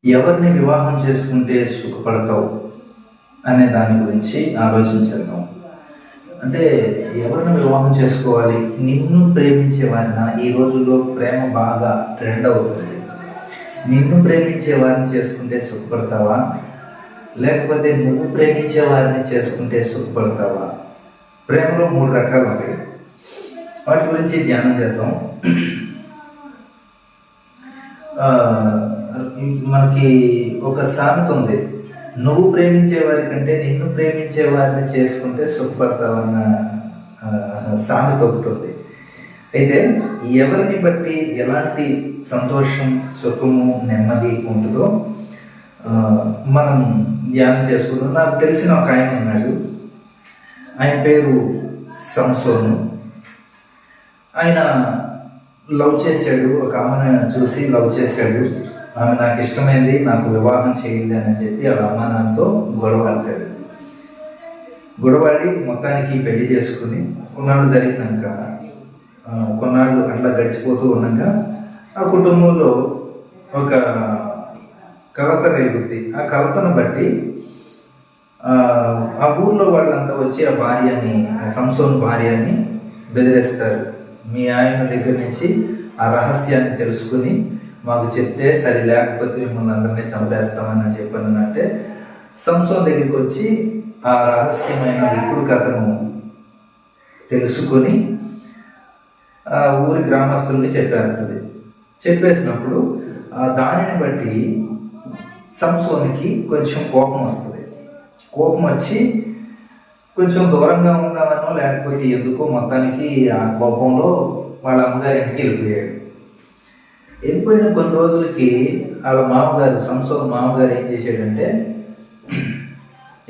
ఎవరిని వివాహం చేసుకుంటే సుఖపడతావు అనే దాని గురించి ఆలోచించేద్దాం. అంటే ఎవరిని వివాహం చేసుకోవాలి? నిన్ను ప్రేమించే వారిన? ఈ రోజుల్లో ప్రేమ బాగా ట్రెండ్ అవుతుంది. నిన్ను ప్రేమించే వారిని చేసుకుంటే సుఖపడతావా, లేకపోతే నువ్వు ప్రేమించే వారిని చేసుకుంటే సుఖపడతావా? ప్రేమలో 3 రకాలు ఉంటాయి. వాటి గురించి ధ్యానం చేద్దాం. మనకి ఒక సామెత ఉంది, నువ్వు ప్రేమించే వారి కంటే నిన్ను ప్రేమించే వారిని చేసుకుంటే సుఖపడతావన్న సామెత ఒకటి ఉంది. అయితే ఎవరిని బట్టి ఎలాంటి సంతోషం, సుఖము, నెమ్మది ఉంటుందో మనం ధ్యానం చేసుకుంటాం. నాకు తెలిసిన ఒక ఆయన ఉన్నాడు. ఆయన పేరు సంసోను. ఆయన లవ్ చేశాడు. ఒక ఆమెను చూసి లవ్ చేశాడు. ఆమె నాకు ఇష్టమైంది, నాకు వివాహం చేయండి అని చెప్పి వాళ్ళ అమ్మ నాన్నతో గొడవడతాడు. గొడవడి మొత్తానికి పెళ్లి చేసుకుని కొన్నాళ్ళు జరిగినాక, కొన్నాళ్ళు అట్లా గడిచిపోతూ ఉన్నాక ఆ కుటుంబంలో ఒక కలత రేగుద్ది. ఆ కలతను బట్టి ఆ ఊర్లో వాళ్ళంతా వచ్చి ఆ భార్యని, సంసోన్ భార్యని బెదిరిస్తారు. మీ ఆయన దగ్గర నుంచి ఆ రహస్యాన్ని తెలుసుకుని మాకు చెప్తే సరే, లేకపోతే మిమ్మల్ని అందరినీ చంపేస్తామని చెప్పానంటే సంసోన్ దగ్గరికి వచ్చి ఆ రహస్యమైన విప్పుడు కథను తెలుసుకొని ఆ ఊరి గ్రామస్తుల్ని చెప్పేస్తుంది. చెప్పేసినప్పుడు దానిని బట్టి సంసోన్కి కొంచెం కోపం వస్తుంది. కోపం వచ్చి కొంచెం దూరంగా ఉందామనో లేకపోతే ఎందుకో మొత్తానికి ఆ కోపంలో వాళ్ళ అమ్మగారి ఇంటికి వెళ్ళిపోయాడు. వెళ్ళిపోయిన కొన్ని రోజులకి వాళ్ళ మామగారు, సంసోన్ మామగారు ఏం చేశాడంటే,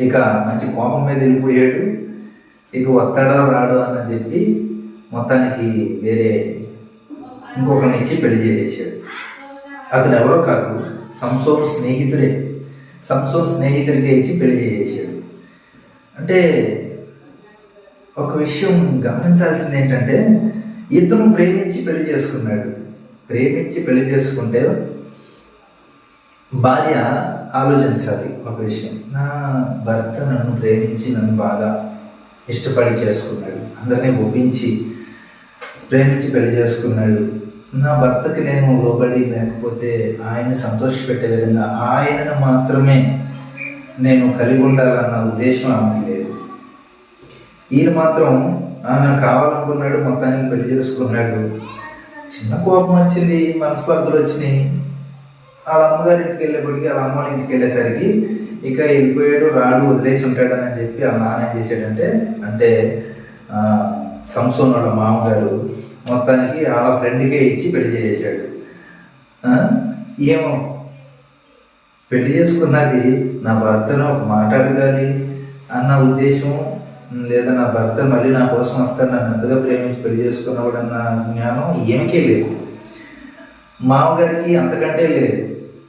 ఇక మంచి కోపం మీద వెళ్ళిపోయాడు. ఇక వస్తాడో రాడో అని చెప్పి మొత్తానికి వేరే ఇంకొకరిని ఇచ్చి పెళ్లి చేసేసాడు. అతను ఎవరో కాదు, సంసోన్ స్నేహితుడే. సంసోన్ స్నేహితుడికే ఇచ్చి పెళ్లి చేసేసాడు. అంటే ఒక విషయం గమనించాల్సింది ఏంటంటే, ఇతను ప్రేమించి పెళ్లి చేసుకున్నాడు. ప్రేమించి పెళ్లి చేసుకుంటే భార్య ఆలోచించాలి ఒక విషయం, నా భర్త నన్ను ప్రేమించి నన్ను బాగా ఇష్టపడి చేసుకున్నాడు, అందరినీ ఒప్పించి ప్రేమించి పెళ్లి చేసుకున్నాడు. నా భర్తకి నేను లోబడి లేకపోతే ఆయన్ని సంతోషపెట్టే విధంగా ఆయనను మాత్రమే నేను కలిగి ఉండాలన్న ఉద్దేశం ఆమెకు లేదు. ఈయన మాత్రం ఆమెను కావాలనుకున్నాడు, మొత్తానికి పెళ్లి చేసుకున్నాడు. చిన్న కోపం వచ్చింది, మనస్పర్ధలు వచ్చినాయి. వాళ్ళ అమ్మగారి ఇంటికి వెళ్ళేప్పటికీ, వాళ్ళ అమ్మ ఇంటికి వెళ్ళేసరికి ఇక వెళ్ళిపోయాడు, రాడు, వదిలేసి ఉంటాడని చెప్పి ఆ నాన్న ఏం చేశాడంటే, అంటే సంసోన్ వాళ్ళ మామగారు మొత్తానికి వాళ్ళ ఫ్రెండ్కే ఇచ్చి పెళ్లి చేసేసాడు. ఏమో పెళ్లి చేసుకున్నది నా భర్తను ఒక మాట అడగాలి అన్న ఉద్దేశం, లేదా నా భర్త మళ్ళీ నా కోసం వస్తాడు, నన్ను ఎంతగా ప్రేమించి పెళ్లి చేసుకున్నవాడు అన్న జ్ఞానం ఏమికే లేదు. మామగారికి అంతకంటే లేదు.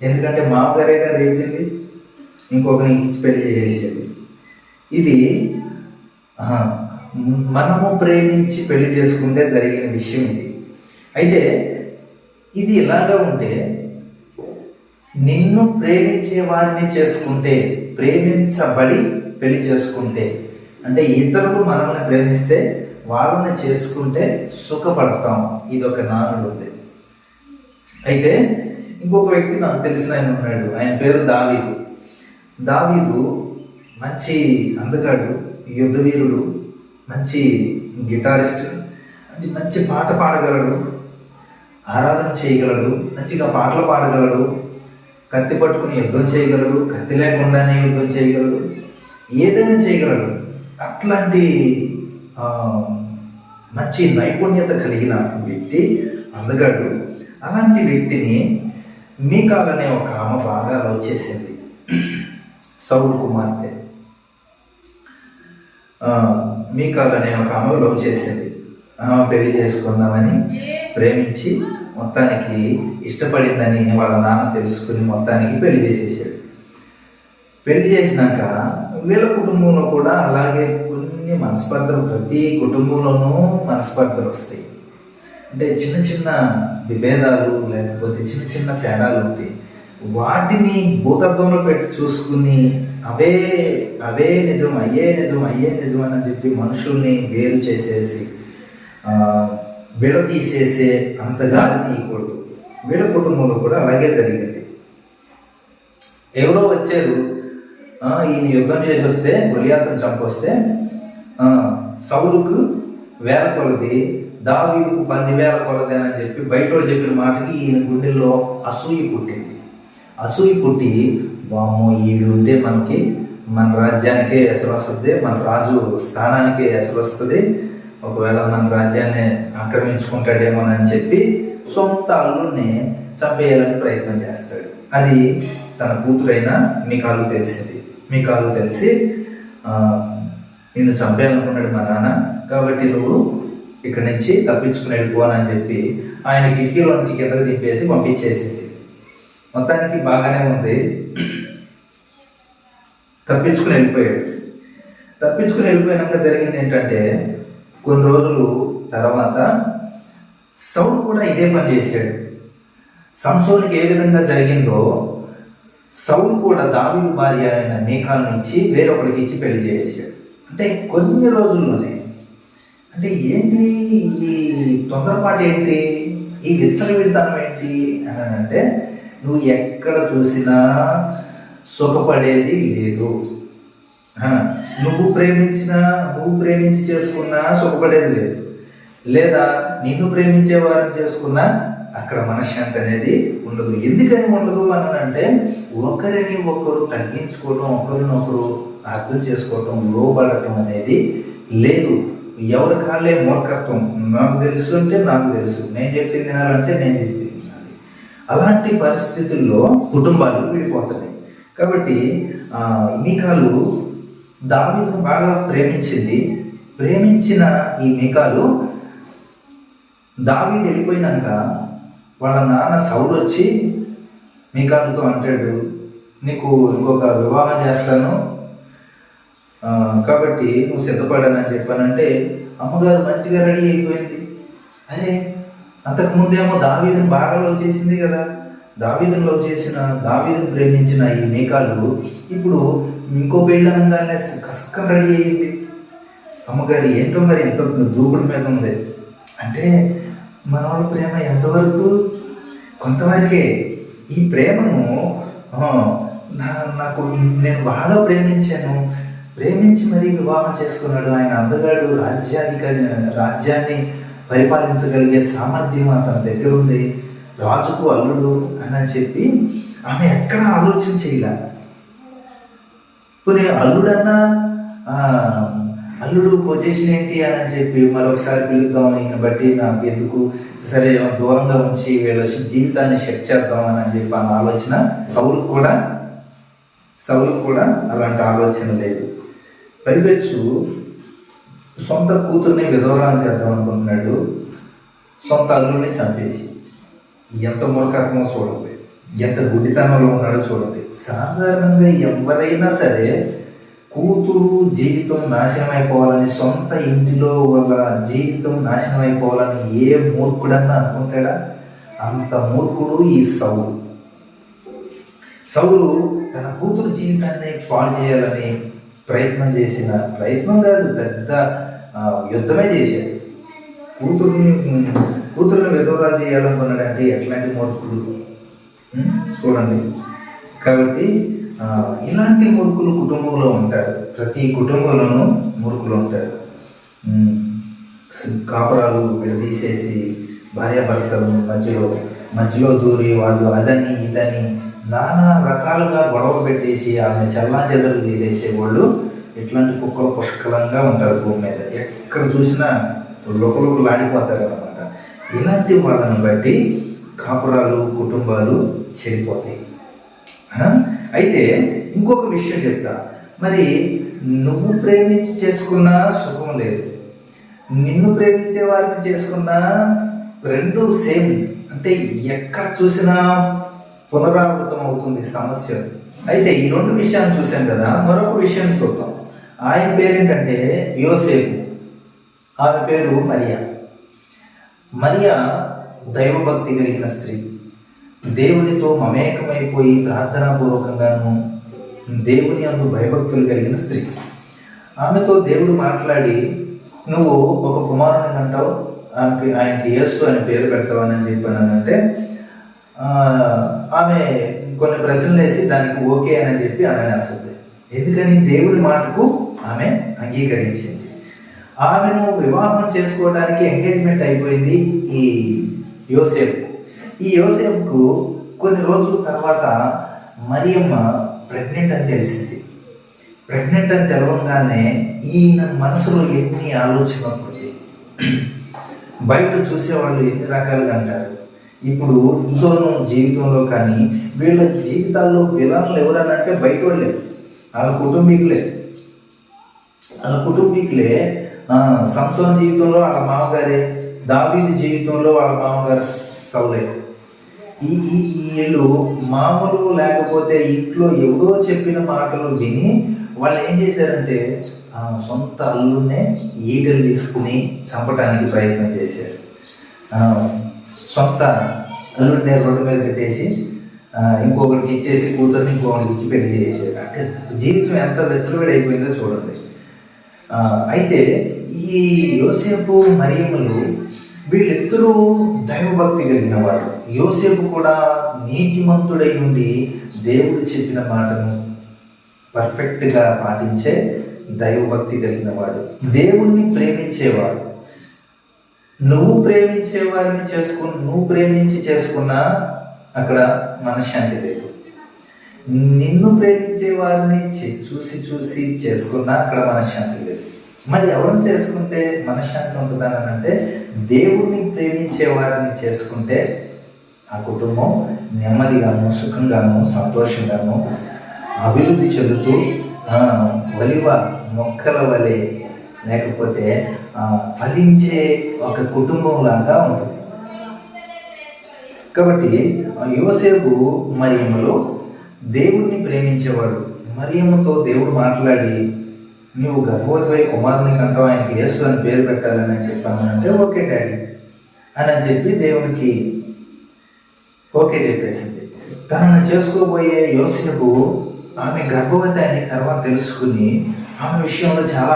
ఎందుకంటే మామగారేగా రేపింది, ఇంకొకరికి ఇచ్చి పెళ్లి చేసేది. ఇది మనము ప్రేమించి పెళ్లి చేసుకుంటే జరిగిన విషయం ఇది. అయితే ఇది ఇలాగా ఉంటే, నిన్ను ప్రేమించే వారిని చేసుకుంటే, ప్రేమించబడి పెళ్లి చేసుకుంటే, అంటే ఇతరులు మనల్ని ప్రేమిస్తే వాళ్ళని చేసుకుంటే సుఖపడతాం. ఇది ఒక నానుడు ఉంది. అయితే ఇంకొక వ్యక్తి నాకు తెలిసిన ఆయన ఉన్నాడు. ఆయన పేరు దావీదు. దావీదు మంచి అందగాడు, యుద్ధవీరుడు, మంచి గిటారిస్ట్, అంటే మంచి పాట పాడగలడు, ఆరాధన చేయగలడు, మంచిగా పాటలు పాడగలడు, కత్తి పట్టుకుని యుద్ధం చేయగలడు, కత్తి లేకుండానే యుద్ధం చేయగలడు, ఏదైనా చేయగలడు. అట్లాంటి మంచి నైపుణ్యత కలిగిన వ్యక్తి, అందగాడు. అలాంటి వ్యక్తిని మీకాల్ అనే ఒక ఆమె బాగా లవ్ చేసింది. సౌలు కుమార్తె మీకాల్ అనే ఒక ఆమె లవ్ చేసింది. ఆమె పెళ్లి చేసుకుందామని ప్రేమించి మొత్తానికి ఇష్టపడిందని వాళ్ళ నాన్న తెలుసుకుని మొత్తానికి పెళ్లి చేసేసాడు. పెళ్లి చేసినాక వీళ్ళ కుటుంబంలో కూడా అలాగే కొన్ని మనస్పర్ధలు, ప్రతి కుటుంబంలోనూ మనస్పర్ధలు వస్తాయి. అంటే చిన్న చిన్న విభేదాలు, లేకపోతే చిన్న చిన్న తేడాలు ఉంటాయి. వాటిని భూతత్వంలో పెట్టి చూసుకుని అవే అవే నిజం, అయ్యే నిజం, అయ్యే నిజం అని చెప్పి మనుషుల్ని వేరు చేసేసి విడతీసేసే అంత గాలి తీయకూడదు. వీళ్ళ కుటుంబంలో కూడా అలాగే జరిగింది. ఎవరో వచ్చారు, ఈయన యుద్ధం చేసి వస్తే, గొలియాతును చంపొస్తే సౌలుకు 1000 కొలది, దావీదుకు 10,000 కొలది అని చెప్పి బయటోడు చెప్పిన మాటకి ఈయన గుండెల్లో అసూయ పుట్టింది. అసూయ పుట్టి, వామ్మో ఈడు ఉంటే మనకి మన రాజ్యానికే ఎసరు వస్తుంది, మన రాజు స్థానానికే ఎసరు వస్తుంది, ఒకవేళ మన రాజ్యాన్ని ఆక్రమించుకుంటాడేమోనని చెప్పి సొంత అల్లుడిని చంపేయాలని ప్రయత్నం చేస్తాడు. అది తన కూతురైన మీకాలు తెలిసింది. మీకాలు తెలిసి నిన్ను చంపేయాలనుకున్నాడు మా నాన్న, కాబట్టి నువ్వు ఇక్కడి నుంచి తప్పించుకుని వెళ్ళిపోవాలని చెప్పి ఆయన కిటికీలో నుంచి కిందకు దింపేసి పంపించేసింది. మొత్తానికి బాగానే ఉంది, తప్పించుకుని వెళ్ళిపోయాడు. తప్పించుకుని వెళ్ళిపోయినాక జరిగింది ఏంటంటే, కొన్ని రోజులు తర్వాత సౌలు కూడా ఇదే పని చేశాడు. సంసోనుకి ఏ విధంగా జరిగిందో సౌలు కూడా దావీదు భార్య అయిన మీకాలుని ఇచ్చి వేరొకరికి ఇచ్చి పెళ్లి చేసేసాడు. అంటే కొన్ని రోజుల్లోనే. అంటే ఏంటి ఈ తొందరపాటు, ఏంటి ఈ విచ్చలవిడితనం ఏంటి అని అంటే, నువ్వు ఎక్కడ చూసినా సుఖపడేది లేదు. నువ్వు ప్రేమించి చేసుకున్నా సుఖపడేది లేదు, లేదా నిన్ను ప్రేమించే వారిని చేసుకున్నా అక్కడ మనశ్శాంతి అనేది ఉండదు. ఎందుకని ఉండదు అని అంటే, ఒకరిని ఒకరు తగ్గించుకోవటం, ఒకరినొకరు అర్థం చేసుకోవటం, లోబడటం అనేది లేదు. ఎవరి కాళ్ళే మూర్ఖత్వం. నాకు తెలుసు అంటే నాకు తెలుసు, నేను చెప్పింది తినాలంటే నేను చెప్పింది తినాలి. అలాంటి పరిస్థితుల్లో కుటుంబాలు విడిపోతున్నాయి. కాబట్టి మీకాలు దావీదును బాగా ప్రేమించింది. ప్రేమించిన ఈ మీకాలు దావీదు వెళ్ళిపోయినాక వాళ్ళ నాన్న సౌలు వచ్చి మీకాలుతో అంటాడు, నీకు ఇంకొక వివాహం చేస్తాను కాబట్టి నువ్వు సిద్ధపడానని చెప్పానంటే, అమ్మగారు మంచిగా రెడీ అయిపోయింది. అరే, అంతకుముందేమో దావీదును బాగా లవ్ చేసింది కదా, దావీదును లవ్ చేసిన, దావీదును ప్రేమించిన ఈ మీకాలు ఇప్పుడు ఇంకో పెళ్ళి అనగానే కసక్క రెడీ అయ్యింది. అమ్మగారు ఏంటో మరి ఎంత దూకుడు మీద ఉంది అంటే, మన వాళ్ళ ప్రేమ ఎంతవరకు? కొంతవరకే. ఈ ప్రేమను నాకు నేను బాగా ప్రేమించి మరీ వివాహం చేసుకున్నాడు. ఆయన అందగాడు, రాజ్యాన్ని పరిపాలించగలిగే సామర్థ్యం అతని దగ్గర ఉంది, రాజుకు అల్లుడు అని చెప్పి ఆమె ఎక్కడ ఆలోచన చేయలే. పోనీ అల్లుడు పొజిషన్ ఏంటి అని చెప్పి మరొకసారి పిలుద్దాం, ఈయన బట్టి నాకు ఎందుకు, సరే దూరంగా ఉంచి వీళ్ళ జీవితాన్ని సెట్ చేద్దాం అని చెప్పి అన్న ఆలోచన సౌలు కూడా అలాంటి ఆలోచన లేదు. పైపెచ్చు సొంత కూతుర్ని విధవరాలు చేద్దాం అనుకుంటున్నాడు, సొంత అల్లుడిని చంపేసి. ఎంత మూర్ఖత్వం చూడండి, ఎంత గుడ్డితనంలో ఉన్నాడో చూడండి. సాధారణంగా ఎవరైనా సరే కూతురు జీవితం నాశనం అయిపోవాలని, సొంత ఇంటిలో వాళ్ళ జీవితం నాశనం అయిపోవాలని ఏ మూర్ఖుడన్నా అనుకుంటాడా? అంత మూర్ఖుడు ఈ సౌలు తన కూతురు జీవితాన్ని పాడు చేయాలని ప్రయత్నం కాదు, పెద్ద యుద్ధమే చేశాడు. కూతురుని విధవరాలు చేయాలనుకున్నాడంటే ఎట్లాంటి మూర్ఖుడు చూడండి. కాబట్టి ఇలాంటి మూర్ఖులు కుటుంబంలో ఉంటారు. ప్రతి కుటుంబంలోనూ మూర్ఖులు ఉంటారు. కాపురాలు విడదీసేసి భార్యాభర్తలు మధ్యలో దూరి వాళ్ళు అదని ఇదని నానా రకాలుగా గొడవ పెట్టేసి ఆమె చెల్లాచెదరు చేసేసేవాళ్ళు ఇట్లాంటి కుక్కలు పుష్కలంగా ఉంటారు భూమి మీద. ఎక్కడ చూసినా లాడిపోతారు అన్నమాట. ఇలాంటి వాళ్ళని బట్టి కాపురాలు, కుటుంబాలు చెడిపోతాయి. అయితే ఇంకొక విషయం చెప్తా. మరి నువ్వు ప్రేమించి చేసుకున్నా సుఖం లేదు, నిన్ను ప్రేమించే వారిని చేసుకున్నా రెండు సేమ్. అంటే ఎక్కడ చూసినా పునరావృతం అవుతుంది సమస్య. అయితే ఈ రెండు విషయాన్ని చూసాం కదా, మరొక విషయం చూద్దాం. ఆయన పేరేంటంటే యోసేపు, ఆమె పేరు మరియా. దైవభక్తి కలిగిన స్త్రీ. దేవునితో మమేకమైపోయి ప్రార్థనాపూర్వకంగాను దేవుని అందు భయభక్తులు కలిగిన స్త్రీ. ఆమెతో దేవుడు మాట్లాడి, నువ్వు ఒక కుమారుని అంటావు, ఆయనకి యేసు అని పేరు పెడతావని చెప్పానంటే ఆమె కొన్ని ప్రశ్నలు వేసి దానికి ఓకే అని చెప్పి అననేస్తుంది. ఎందుకని? దేవుడి మాటకు ఆమె అంగీకరించింది. ఆమెను వివాహం చేసుకోవడానికి ఎంగేజ్మెంట్ అయిపోయింది ఈ యోసేపు. ఈ యోసేపుకు కొన్ని రోజుల తర్వాత మరియమ్మ ప్రెగ్నెంట్ అని తెలిసింది. ప్రెగ్నెంట్ అని తెలవగానే ఈయన మనసులో ఎన్ని ఆలోచనలు ఉంటుంది. బయట చూసేవాళ్ళు ఎన్ని రకాలుగా అంటారు. ఇప్పుడు ఇంట్లోనూ జీవితంలో కానీ వీళ్ళ జీవితాల్లో విలన్లు ఎవరనంటే బయట వాళ్ళే, వాళ్ళ కుటుంబీకులే. సంసోన్ జీవితంలో వాళ్ళ మామగారే, దావీదు జీవితంలో వాళ్ళ మామగారు సౌలే. వీళ్ళు మామూలు లేకపోతే ఇంట్లో ఎవరో చెప్పిన మాటలు విని వాళ్ళు ఏం చేశారంటే సొంత అల్లునే ఈటలు తీసుకుని చంపడానికి ప్రయత్నం చేశారు. సొంత అల్లుడిని రోడ్డు మీద పెట్టేసి ఇంకొకరికి ఇచ్చేసి కూతుర్ని ఇంకొకరికి ఇచ్చి పెళ్లి చేశారు. అంటే జీవితం ఎంత వెచ్చలవిడి అయిపోయిందో చూడండి. అయితే ఈ యోసేపు మరియమ్మలు వీళ్ళిద్దరూ దైవభక్తి కలిగిన వారు. యోసేపు కూడా నీతిమంతుడై ఉండి దేవుడు చెప్పిన మాటను పర్ఫెక్ట్గా పాటించే దైవభక్తి కలిగిన వాడు, దేవుణ్ణి ప్రేమించేవాడు. నువ్వు ప్రేమించి చేసుకున్నా అక్కడ మనశ్శాంతి లేదు. నిన్ను ప్రేమించే వారిని చూసి చేసుకున్నా అక్కడ మనశ్శాంతి లేదు. మరి ఎవరిని చేసుకుంటే మనశ్శాంతి ఉంటుందని అంటే దేవుణ్ణి ప్రేమించే వారిని చేసుకుంటే ఆ కుటుంబం నెమ్మదిగాను సుఖంగాను సంతోషంగాను అభివృద్ధి చెందుతూ ఒలివ మొక్కల వలె లేకపోతే ఫలించే ఒక కుటుంబం లాగా ఉంటుంది. కాబట్టి యోసేపు మరియమ్మలో దేవుణ్ణి ప్రేమించేవాడు. మరియమ్మతో దేవుడు మాట్లాడి, నువ్వు గర్భవతి కుమారుని కంటావు, ఆయనకి యేసు అని పేరు పెట్టాలని చెప్పాను అంటే ఓకే డాడీ అని చెప్పి దేవునికి ఓకే చెప్పేసింది. తనను చేసుకోబోయే యోసేపు ఆమె గర్భవతి అని తర్వాత తెలుసుకుని ఆమె విషయంలో చాలా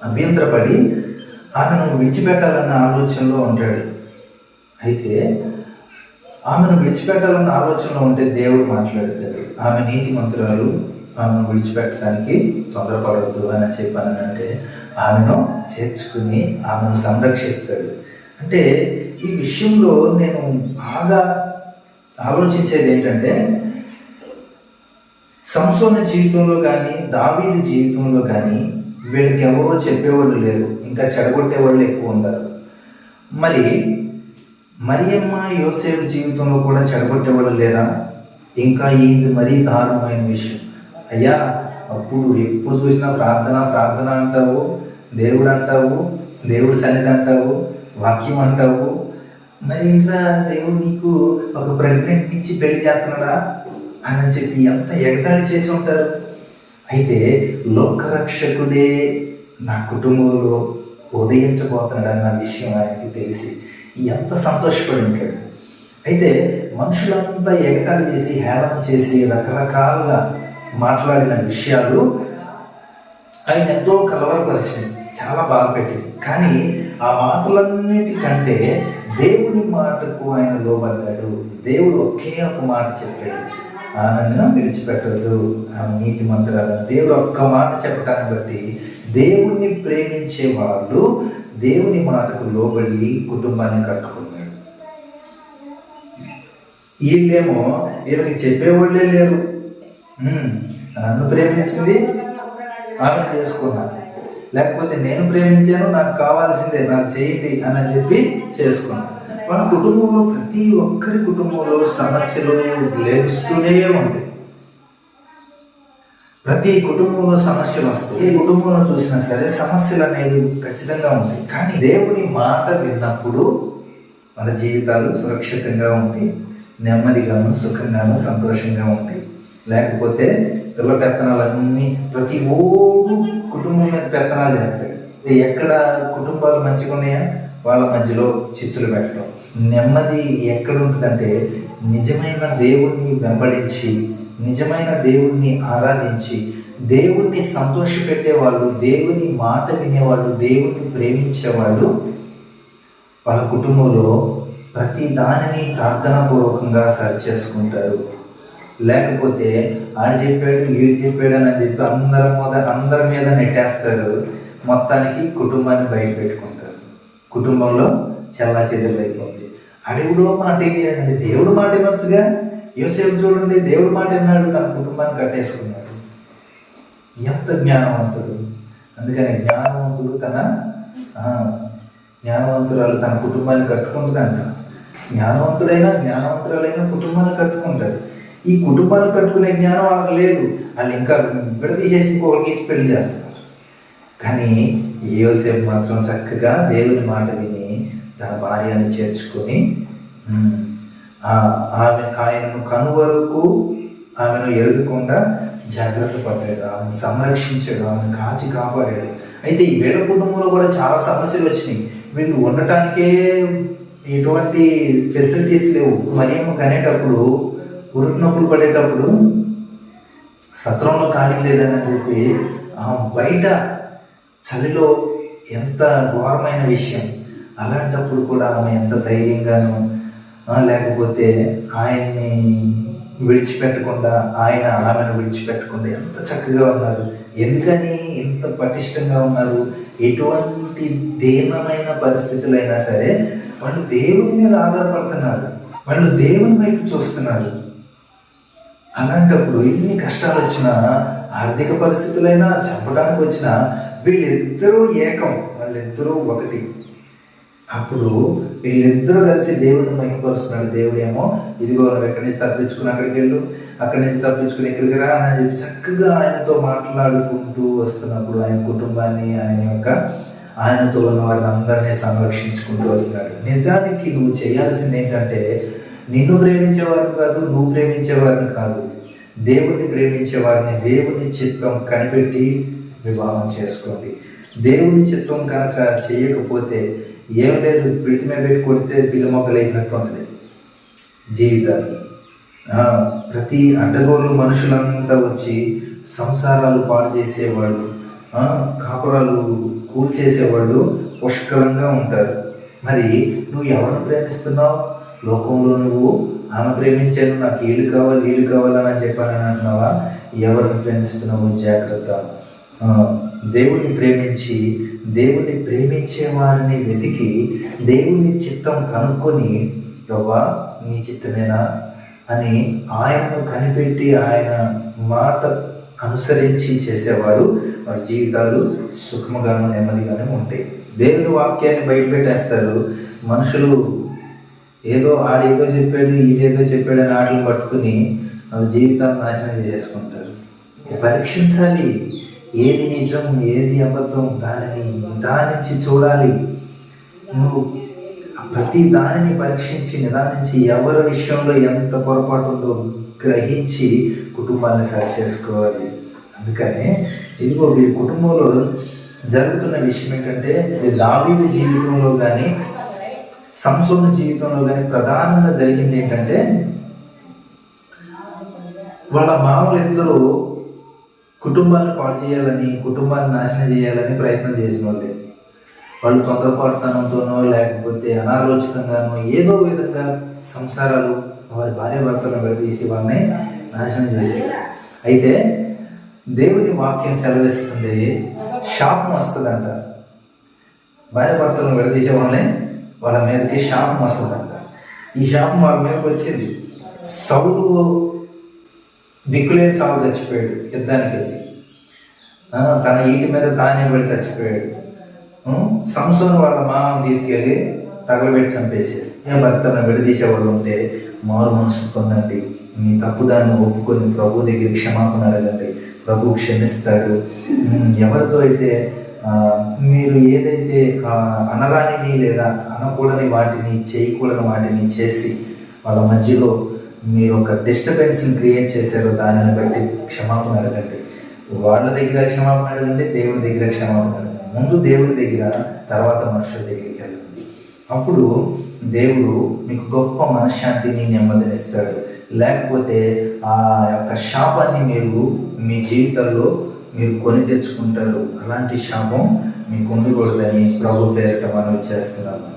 అభ్యంతరపడి ఆమెను విడిచిపెట్టాలన్న ఆలోచనలో ఉంటాడు. అయితే ఆమెను విడిచిపెట్టాలన్న ఆలోచనలో ఉంటే దేవుడు మాట్లాడతాడు, ఆమె నీతిమంతురాలు, ఆమెను విడిచిపెట్టడానికి తొందరపడవద్దు అని చెప్పానంటే ఆమెను చేర్చుకుని ఆమెను సంరక్షిస్తాడు. అంటే ఈ విషయంలో నేను బాగా ఆలోచించేది ఏంటంటే, సంసోను జీవితంలో కానీ దావీదు జీవితంలో కానీ వీళ్ళకి ఎవరో చెప్పేవాళ్ళు లేరు, ఇంకా చెడగొట్టేవాళ్ళు ఎక్కువ ఉన్నారు. మరి మరియమ్మ యోసేపు జీవితంలో కూడా చెడగొట్టేవాళ్ళు లేరా? ఇంకా ఇది మరీ దారుణమైన విషయం. అయ్యా, అప్పుడు ఎప్పుడు చూసినా ప్రార్థన అంటావు, దేవుడు సన్నిధి అంటావు, వాక్యం అంటావు. మరి ఇంకా దేవుడు నీకు ఒక ప్రెగ్నెంట్ ఇచ్చి పెళ్లి చేస్తున్నాడా అని చెప్పి ఎంత ఎగతాళి చేసి ఉంటారు. అయితే లోకరక్షకుడే నా కుటుంబంలో ఉదయించబోతున్నాడన్న విషయం ఆయనకి తెలిసి ఎంత సంతోషపడి ఉంటాడు. అయితే మనుషులంతా ఎగతాళి చేసి హేళన చేసి రకరకాలుగా మాట్లాడిన విషయాలు ఆయన ఎంతో కలవరపరిచింది, చాలా బాధ పెట్టింది. కానీ ఆ మాటలన్నిటికంటే దేవుని మాటకు ఆయన లోబడ్డాడు. దేవుడు ఒకే ఒక మాట చెప్పాడు, నన్ను విడిచిపెట్టదు, ఆమె నీతి మంత్రాలను. దేవుడు ఒక్క మాట చెప్పటాన్ని బట్టి దేవుణ్ణి ప్రేమించే వాళ్ళు దేవుని మాటకు లోబడి కుటుంబాన్ని కట్టుకున్నాడు. వీళ్ళేమో వీళ్ళకి చెప్పేవాళ్ళే లేరు. నన్ను ప్రేమించింది ఆమె చేసుకున్నాను, లేకపోతే నేను ప్రేమించాను, నాకు కావాల్సిందే, నాకు చేయండి అని చెప్పి చేసుకున్నాను. మన కుటుంబంలో ప్రతి ఒక్కరి కుటుంబంలో సమస్యలు లేస్తూనే ఉంటాయి. ప్రతి కుటుంబంలో సమస్యలు వస్తాయి. ఏ కుటుంబంలో చూసినా సరే సమస్యలు అనేవి ఖచ్చితంగా ఉంటాయి. కానీ దేవుని మాట విన్నప్పుడు మన జీవితాలు సురక్షితంగా ఉంటాయి, నెమ్మదిగాను సుఖంగాను సంతోషంగా ఉంటాయి. లేకపోతే పిల్ల పెత్తనాలన్నీ ప్రతి ఓడు కుటుంబం మీద పెత్తనాలు చేస్తాయి. ఎక్కడ కుటుంబాలు మంచిగా ఉన్నాయా వాళ్ళ మధ్యలో చిచ్చులు పెట్టడం, నెమ్మది ఎక్కడ ఉంటుందంటే నిజమైన దేవుణ్ణి వెంబడించి, నిజమైన దేవుణ్ణి ఆరాధించి, దేవుణ్ణి సంతోషపెట్టేవాళ్ళు, దేవుని మాట వినేవాళ్ళు, దేవుణ్ణి ప్రేమించేవాళ్ళు వాళ్ళ కుటుంబంలో ప్రతి దానిని ప్రార్థనాపూర్వకంగా సరి చేసుకుంటారు. లేకపోతే ఆడు చెప్పాడు వీడు చెప్పాడు అని చెప్పి అందరి మీద నెట్టేస్తారు. మొత్తానికి కుటుంబాన్ని బయట పెట్టుకుంటారు. కుటుంబంలో చెల్లాచెదరు అయిపోతుంది. అడుగుడో మాట ఏం లేదండి, దేవుడు మాట వినొచ్చుగా. యోసేపు చూడండి, దేవుడు మాట విన్నాడు, తన కుటుంబాన్ని కట్టేసుకున్నాడు. ఎంత జ్ఞానవంతుడు! అందుకని జ్ఞానవంతురాలు తన కుటుంబాన్ని కట్టుకుంటుందంట. జ్ఞానవంతురాలైన కుటుంబాన్ని కట్టుకుంటారు. ఈ కుటుంబాన్ని కట్టుకునే జ్ఞానం వాళ్ళకి లేదు. వాళ్ళు ఇంకా విడదీసేసి ఇంకొకరికి ఇచ్చి పెళ్లి చేస్తారు. కానీ యోసేపు మాత్రం చక్కగా దేవుని మాట విని తన భార్యను చేర్చుకొని ఆయనను కనువరకు ఆమెను ఎరగకుండా జాగ్రత్త పడ్డాడు, ఆమెను సంరక్షించాడు, ఆమెను కాచి కాపాడాడు. అయితే ఈ వేళ కుటుంబంలో కూడా చాలా సమస్యలు వచ్చినాయి. వీళ్ళు ఉండటానికే ఎటువంటి ఫెసిలిటీస్ లేవు. మరియమ్మ కనేటప్పుడు పురుటి నొప్పులు పడేటప్పుడు సత్రంలో ఖాళీ లేదని చెప్పి బయట చలిలో ఎంత ఘోరమైన విషయం. అలాంటప్పుడు కూడా ఆమె ఎంత ధైర్యంగాను, లేకపోతే ఆయన్ని విడిచిపెట్టకుండా, ఆయన ఆమెను విడిచిపెట్టకుండా ఎంత చక్కగా ఉన్నారు. ఎందుకని ఎంత పటిష్టంగా ఉన్నారు? ఎటువంటి దీనమైన పరిస్థితులైనా సరే వాళ్ళు దేవుని మీద ఆధారపడుతున్నారు, వాళ్ళు దేవుని వైపు చూస్తున్నారు. అలాంటప్పుడు ఎన్ని కష్టాలు వచ్చినా, ఆర్థిక పరిస్థితులైనా, చంపడానికి వచ్చినా వీళ్ళిద్దరూ ఏకం, వాళ్ళిద్దరూ ఒకటి. అప్పుడు వీళ్ళిద్దరూ కలిసి దేవుడిని మహిమపరుస్తున్నాడు. దేవుడేమో ఇదిగో ఎక్కడి నుంచి తప్పించుకుని అక్కడికి వెళ్ళు, అక్కడి నుంచి తప్పించుకుని ఇక్కడికి రా అని చెప్పి చక్కగా ఆయనతో మాట్లాడుకుంటూ వస్తున్నప్పుడు ఆయన కుటుంబాన్ని, ఆయనతో ఉన్న వారిని అందరినీ సంరక్షించుకుంటూ వస్తున్నాడు. నిజానికి నువ్వు చేయాల్సింది ఏంటంటే, నిన్ను ప్రేమించేవారిని కాదు, నువ్వు ప్రేమించేవారిని కాదు, దేవుణ్ణి ప్రేమించేవారిని, దేవుని చిత్తం కనిపెట్టి వివాహం చేసుకోండి. దేవుని చిత్తం కనుక చేయకపోతే ఏం లేదు, పిడితి మీద పెట్టి కొడితే బిల్లు మొక్కలు వేసినట్టు ఉంటుంది జీవితాలు. ప్రతి అడ్డగోళ్ళు మనుషులంతా వచ్చి సంసారాలు పాడు చేసేవాళ్ళు, కాపురాలు కూల్చేసేవాళ్ళు పుష్కలంగా ఉంటారు. మరి నువ్వు ఎవరిని ప్రేమిస్తున్నావు? లోకంలో నువ్వు ఆమె ప్రేమించాను, నాకు వీళ్ళు కావాలని చెప్పానని అంటున్నావా? ఎవరిని ప్రేమిస్తున్నావు? జాగ్రత్త. దేవుణ్ణి ప్రేమించి, దేవుణ్ణి ప్రేమించే వారిని వెతికి, దేవుని చిత్తం కనుక్కొని, ప్రభా నీ చిత్తమేనా అని ఆయనను కనిపెట్టి ఆయన మాట అనుసరించి చేసేవారు వారి జీవితాలు సుఖముగాను నెమ్మదిగానే ఉంటాయి. దేవుని వాక్యాన్ని బయటపెట్టేస్తారు. మనుషులు ఏదో ఆడేదో చెప్పాడు, ఇదేదో చెప్పాడు అని ఆటలు పట్టుకుని జీవితాన్ని నాశనం చేసుకుంటారు. పరీక్షించాలి, ఏది నిజం ఏది అబద్ధం దానిని నిదానించి చూడాలి. నువ్వు ప్రతి దానిని పరీక్షించి నిదానించి ఎవరి విషయంలో ఎంత పొరపాటు ఉందో గ్రహించి కుటుంబాన్ని సరి చేసుకోవాలి. అందుకనే ఇదిగో వీరి కుటుంబంలో జరుగుతున్న విషయం ఏంటంటే, దావీదు జీవితంలో కానీ సంసోను జీవితంలో కానీ ప్రధానంగా జరిగింది ఏంటంటే, వాళ్ళ మామూలు ఇద్దరు కుటుంబాన్ని పాడు చేయాలని, కుటుంబాన్ని నాశనం చేయాలని ప్రయత్నం చేసిన వాళ్ళే. వాళ్ళు తొందరపాటుతనంతోనో లేకపోతే అనాలోచితంగానో ఏదో విధంగా సంసారాలు వారి భార్యాభర్తలను విడదీసి వాళ్ళని నాశనం చేశారు. అయితే దేవుని వాక్యం సెలవిస్తుంది, శాపం వస్తుందంట. భార్యాభర్తలను విడదీసే వాళ్ళ మీదకి శాపం వస్తుందంట. ఈ శాపం వాళ్ళ మీదకి వచ్చింది. సౌలు దిక్కులేని సాగు చచ్చిపోయాడు యుద్ధానికి వెళ్ళి, తన ఇంటి మీద తానే పడి చచ్చిపోయాడు. సంసోను వాళ్ళ మామని తీసుకెళ్ళి తగలబెట్టి చంపేశాడు. భర్తను విడదీసేవాళ్ళు ఉంటే మారు మనసు పొందండి, మీ తప్పుదాన్ని ఒప్పుకొని ప్రభు దగ్గర క్షమాపణ అడగండి, ప్రభు క్షమిస్తాడు. ఎవరితో అయితే మీరు ఏదైతే అనరానివి లేదా అనకూడని వాటిని, చేయకూడని వాటిని చేసి వాళ్ళ మధ్యలో మీరు ఒక డిస్టర్బెన్స్ని క్రియేట్ చేశారో దానిని బట్టి క్షమాపణ అడగండి. వాళ్ళ దగ్గర క్షమాపణ అడగండి, దేవుడి దగ్గర క్షమాపణ అడగండి. ముందు దేవుడి దగ్గర, తర్వాత మనుషుల దగ్గరికి వెళ్ళండి. అప్పుడు దేవుడు మీకు గొప్ప మనశ్శాంతిని నెమ్మదినిస్తాడు. లేకపోతే ఆ యొక్క శాపాన్ని మీరు మీ జీవితంలో మీరు కొని తెచ్చుకుంటారు. అలాంటి శాపం మీకు ఉండకూడదని ప్రభు పేరిట మనవి చేస్తున్నాను.